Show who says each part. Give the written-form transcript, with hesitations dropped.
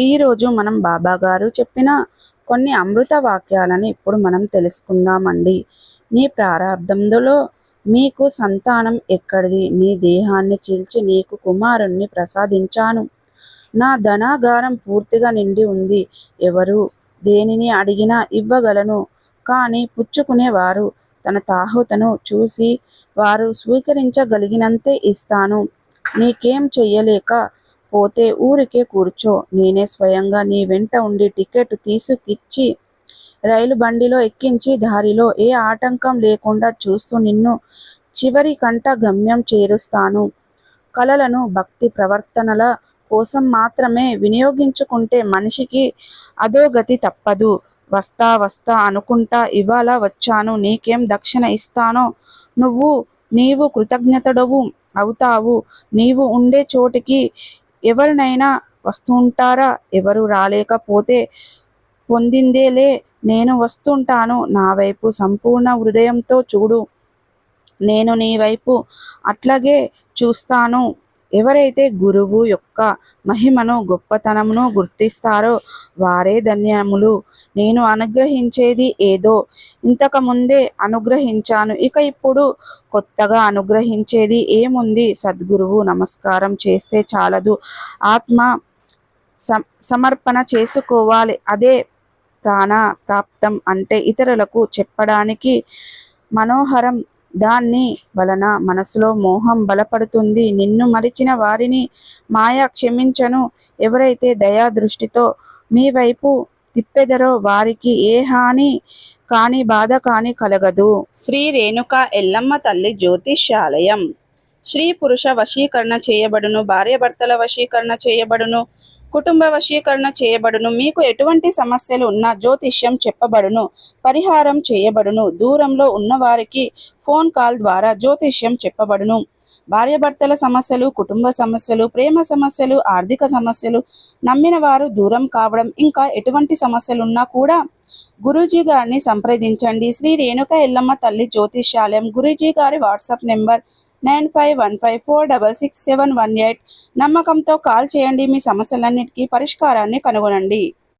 Speaker 1: ఈరోజు మనం బాబా గారు చెప్పిన కొన్ని అమృత వాక్యాలను ఇప్పుడు మనం తెలుసుకుందామండి. నీ ప్రారంధంలో మీకు సంతానం ఎక్కడిది? నీ దేహాన్ని చీల్చి నీకు కుమారుణ్ణి ప్రసాదించాను. నా ధనాగారం పూర్తిగా నిండి ఉంది. ఎవరు దేనిని అడిగినా ఇవ్వగలను. కానీ పుచ్చుకునేవారు తన తాహతును చూసి వారు స్వీకరించగలిగినంతే ఇస్తాను. నీకేం చెయ్యలేక పోతే ఊరికే కూర్చో. నేనే స్వయంగా నీ వెంట ఉండి టికెట్ తీసుకిచ్చి రైలు బండిలో ఎక్కించి దారిలో ఏ ఆటంకం లేకుండా చూస్తూ నిన్ను చివరి కంట గమ్యం చేరుస్తాను. కలలను భక్తి ప్రవర్తనల కోసం మాత్రమే వినియోగించుకుంటే మనిషికి అధోగతి తప్పదు. వస్తా వస్తా అనుకుంటా ఇవాళ వచ్చాను. నీకేం దక్షిణ ఇస్తానో నీవు కృతజ్ఞతడవు అవుతావు. నీవు ఉండే చోటికి ఎవరినైనా వస్తుంటారా? ఎవరు రాలేకపోతే పొందిందేలే, నేను వస్తుంటాను. నా వైపు సంపూర్ణ హృదయంతో చూడు. నేను నీ వైపు అట్లాగే చూస్తాను. ఎవరైతే గురువు యొక్క మహిమను గొప్పతనమును గుర్తిస్తారో వారే ధన్యములు. నేను అనుగ్రహించేది ఏదో ఇంతకుముందే అనుగ్రహించాను. ఇక ఇప్పుడు కొత్తగా అనుగ్రహించేది ఏముంది? సద్గురువు నమస్కారం చేస్తే చాలదు, ఆత్మ సమర్పణ చేసుకోవాలి. అదే ప్రాణ ప్రాప్తం అంటే ఇతరులకు చెప్పడానికి మనోహరం. దాన్ని వలన మనసులో మోహం బలపడుతుంది. నిన్ను మరిచిన వారిని మాయ క్షమించను. ఎవరైతే దయా దృష్టితో మీ వైపు తిప్పెదరో వారికి ఏ హాని కాని బాధ కాని కలగదు. శ్రీ రేణుకా ఎల్లమ్మ తల్లి జ్యోతిష్యాలయం. స్త్రీ పురుష వశీకరణ చేయబడును. భార్యాభర్తల వశీకరణ చేయబడును. కుటుంబ వశీకరణ చేయబడును. మీకు ఎటువంటి సమస్యలు ఉన్నా జ్యోతిష్యం చెప్పబడును, పరిహారం చేయబడును. దూరంలో ఉన్నవారికి ఫోన్ కాల్ ద్వారా జ్యోతిష్యం చెప్పబడును. భార్యాభర్తల సమస్యలు, కుటుంబ సమస్యలు, ప్రేమ సమస్యలు, ఆర్థిక సమస్యలు, నమ్మిన వారు దూరం కావడం, ఇంకా ఎటువంటి సమస్యలున్నా కూడా గురూజీ గారిని సంప్రదించండి. శ్రీ రేణుక ఎల్లమ్మ తల్లి జ్యోతిష్యాలయం. గురూజీ గారి వాట్సాప్ నెంబర్ 9515466718. నమ్మకంతో కాల్ చేయండి. మీ సమస్యలన్నిటికీ పరిష్కారాన్ని కనుగొనండి.